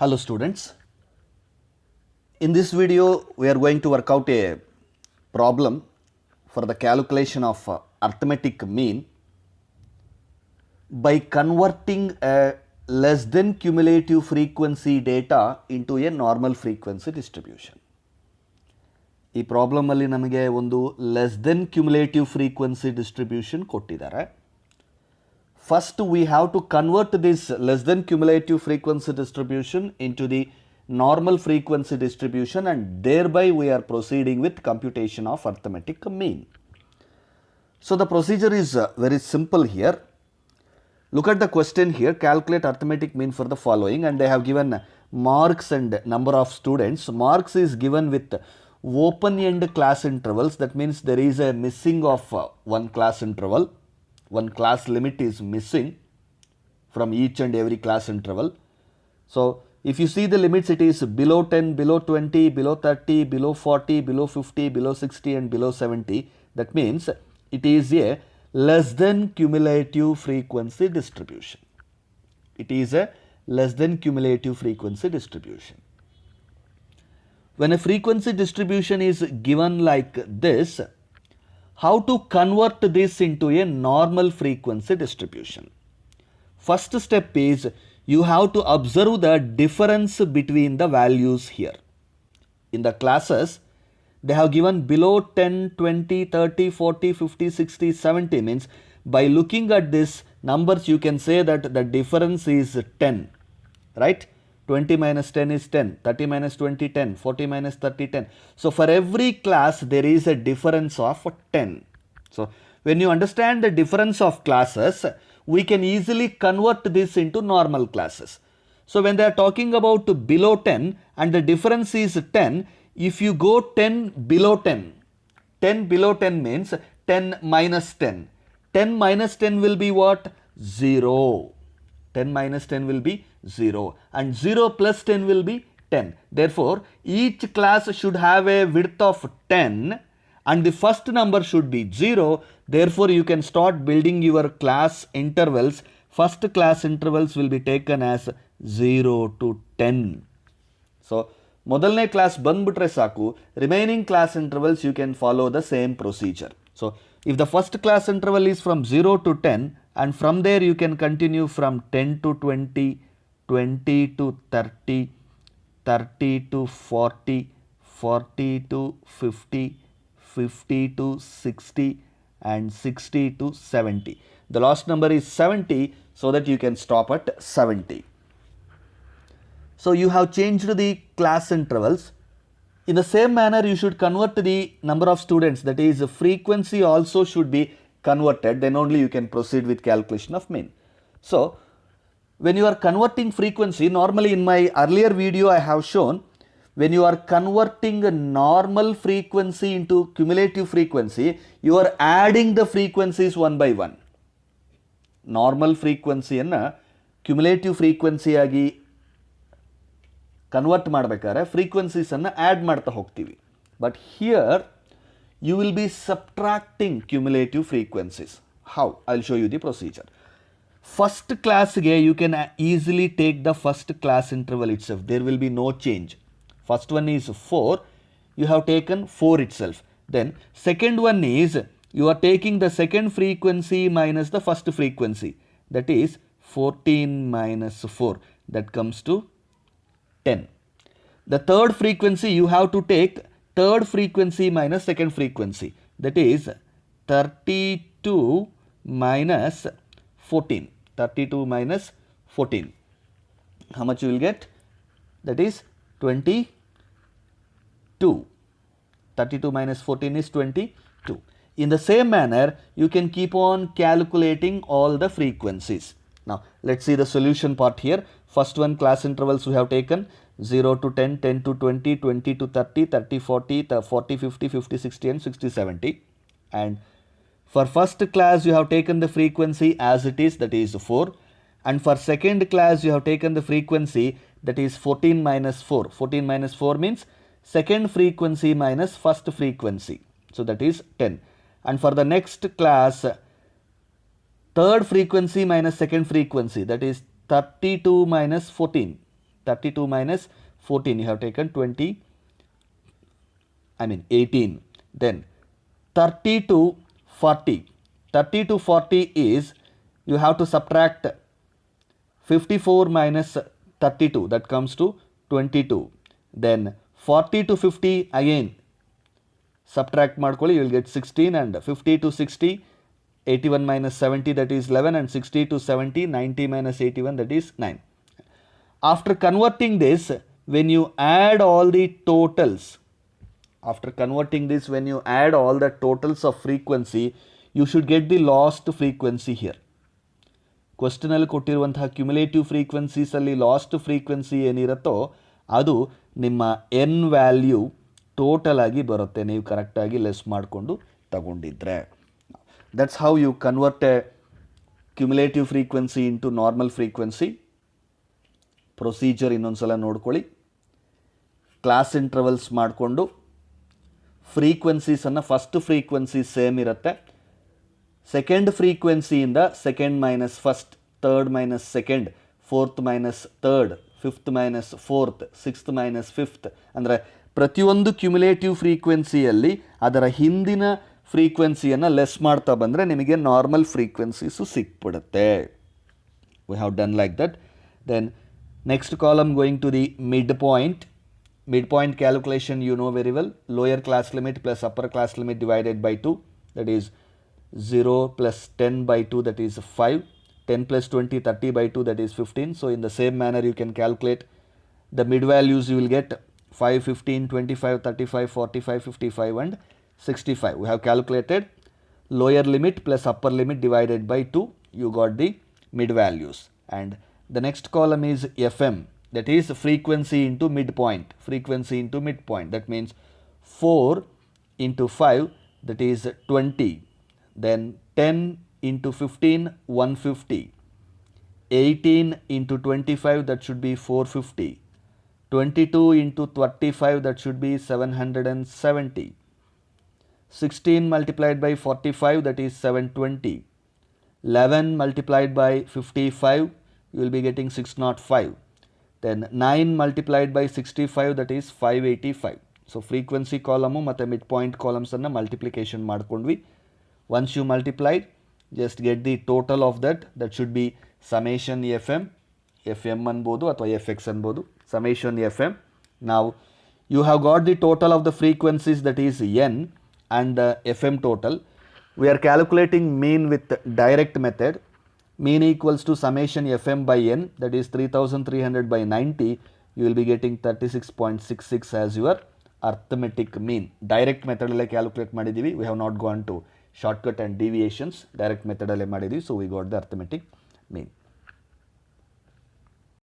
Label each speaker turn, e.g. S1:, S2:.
S1: Hello students, in this video we are going to work out a problem for the calculation of arithmetic mean by converting a less than cumulative frequency data into a normal frequency distribution. ಈ problem ಅಲ್ಲಿ ನಮಗೆ ಒಂದು less than cumulative frequency distribution ಕೊಟ್ಟಿದ್ದಾರೆ. First we have to convert this less than cumulative frequency distribution into the normal frequency distribution, and thereby we are proceeding with computation of arithmetic mean. So the procedure is very simple here. Look at the question here, calculate arithmetic mean for the following, and they have given marks and number of students. Marks is given with open end class intervals, that means there is a missing of one class interval. One class limit is missing from each and every class interval. So if you see the limits, it is below 10, below 20, below 30, below 40, below 50, below 60 and below 70. That means it is a less than cumulative frequency distribution. It is a less than cumulative frequency distribution. When a frequency distribution is given like this, how to convert this into a normal frequency distribution? First step is you have to observe the difference between the values here. In the classes, they have given below 10, 20, 30, 40, 50, 60, 70, means by looking at these numbers you can say that the difference is 10, right? 20 minus 10 is 10, 30 minus 20, 10, 40 minus 30, 10. So for every class there is a difference of 10. So when you understand the difference of classes, we can easily convert this into normal classes. So when they are talking about below 10 and the difference is 10, if you go 10 below 10, 10 below 10 means 10 minus 10. 10 minus 10 will be what? 0. 10 minus 10 will be 0 and 0 plus 10 will be 10. Therefore, each class should have a width of 10 and the first number should be 0. Therefore, you can start building your class intervals. First class intervals will be taken as 0 to 10. So, ಮೊದಲನೇ class ಬಂದ್ಬಿಟ್ರೆ ಸಾಕು, remaining class intervals you can follow the same procedure. So if the first class interval is from 0 to 10, and from there you can continue from 10 to 20, 20 to 30, 30 to 40, 40 to 50, 50 to 60 and 60 to 70. The last number is 70, so that you can stop at 70. So you have changed the class intervals. In the same manner, you should convert the number of students, that is frequency also should be converted, then only you can proceed with calculation of mean. So when you are converting frequency, normally in my earlier video I have shown, when you are converting a normal frequency into cumulative frequency, you are adding the frequencies one by one. Normal frequency anna cumulative frequency agi convert ಮಾಡಬೇಕಾದ್ರೆ ಫ್ರೀಕ್ವೆನ್ಸೀಸನ್ನು add ಮಾಡ್ತಾ ಹೋಗ್ತೀವಿ. But here you will be subtracting cumulative frequencies. How? I will show you the procedure. First ಕ್ಲಾಸ್ಗೆ you can easily take the first class interval itself. There will be no change. First one is 4, you have taken 4 itself. Then second one is you are taking the second frequency minus the first frequency, that is 14 minus 4, that comes to 10. The third frequency you have to take third frequency minus second frequency, that is 32 minus 14. 32 minus 14. How much you will get? That is 22. 32 minus 14 is 22. In the same manner, you can keep on calculating all the frequencies. Now, let's see the solution part here. First one, class intervals we have taken 0 to 10, 10 to 20, 20 to 30, 30, 40, 40, 50, 50, 60 and 60, 70. And for first class you have taken the frequency as it is, that is 4. And for second class you have taken the frequency, that is 14 minus 4. 14 minus 4 means second frequency minus first frequency. So that is 10. And for the next class, third frequency minus second frequency, that is 32 minus 14. 32 minus 14, you have taken 18. Then 30 to 40. 30 to 40 is, you have to subtract 54 minus 32, that comes to 22. Then 40 to 50 again subtract ಮಾಡ್ಕೊಳ್ಳಿ, you will get 16, and 50 to 60, 81 minus 70, that is 11, and 60 to 70, 90 minus 81, that is 9. After converting this, when you add all the totals, of frequency, you should get the lost frequency here. Question ಅಲ್ಲಿ ಕೊಟ್ಟಿರುವಂತಹ cumulative frequencies ಅಲ್ಲಿ last frequency ಏನಿರುತ್ತೋ ಅದು ನಿಮ್ಮ N value total ಆಗಿ ಬರುತ್ತೆ, ನೀವು ಕರೆಕ್ಟಾಗಿ less ಮಾಡಿಕೊಂಡು ತಗೊಂಡಿದ್ರೆ. That's how you convert a cumulative frequency into normal frequency. Procedure ಇನ್ನೊಂದ್ಸಲ ನೋಡ್ಕೊಳ್ಳಿ. ಕ್ಲಾಸ್ ಇಂಟರ್ವಲ್ಸ್ ಮಾಡಿಕೊಂಡು ಫ್ರೀಕ್ವೆನ್ಸೀಸನ್ನು, ಫಸ್ಟ್ ಫ್ರೀಕ್ವೆನ್ಸಿ ಸೇಮ್ ಇರುತ್ತೆ, ಸೆಕೆಂಡ್ ಫ್ರೀಕ್ವೆನ್ಸಿಯಿಂದ second minus first, third minus second, fourth minus third, fifth minus fourth, sixth minus fifth, ಅಂದರೆ ಪ್ರತಿಯೊಂದು cumulative ಫ್ರೀಕ್ವೆನ್ಸಿಯಲ್ಲಿ ಅದರ ಹಿಂದಿನ ಫ್ರೀಕ್ವೆನ್ಸಿಯನ್ನು ಲೆಸ್ ಮಾಡ್ತಾ ಬಂದರೆ ನಿಮಗೆ ನಾರ್ಮಲ್ ಫ್ರೀಕ್ವೆನ್ಸೀಸು ಸಿಕ್ಬಿಡುತ್ತೆ. We have done like that. Then next column going to the mid point. Mid point calculation you know very well. Lower class limit plus upper class limit divided by 2, that is 0 plus 10 by 2, that is 5. 10 plus 20, 30 by 2, that is 15. So in the same manner you can calculate the mid values. You will get 5, 15, 25, 35, 45, 55 and 65. We have calculated lower limit plus upper limit divided by 2. You got the mid values. And the next column is FM. That is frequency into midpoint. Frequency into midpoint. That means 4 into 5, that is 20. Then 10 into 15, 150. 18 into 25, that should be 450. 22 into 35, that should be 770. 16 multiplied by 45, that is 720. 11 multiplied by 55, you will be getting 605. Then 9 multiplied by 65, that is 585. So frequency column ಮತ್ತು mid point ಕಾಲಮ್ಸನ್ನು multiplication ಮಾಡ್ಕೊಂಡ್ವಿ. Once you multiplied, just get the total of that should be summation F M ಅನ್ಬೋದು ಅಥವಾ F X ಅನ್ಬೋದು. Summation F M. ನಾವು you have got the total of the frequencies, that is N, and F M total. We are calculating mean with direct method. Mean equals to summation fm by n, that is 3300 by 90. You will be getting 36.66 as your arithmetic mean. Direct method alle calculate ಮಾಡಿದೀವಿ. We have not gone to shortcut and deviations. Direct method alle ಮಾಡಿದೀವಿ. So we got the arithmetic mean.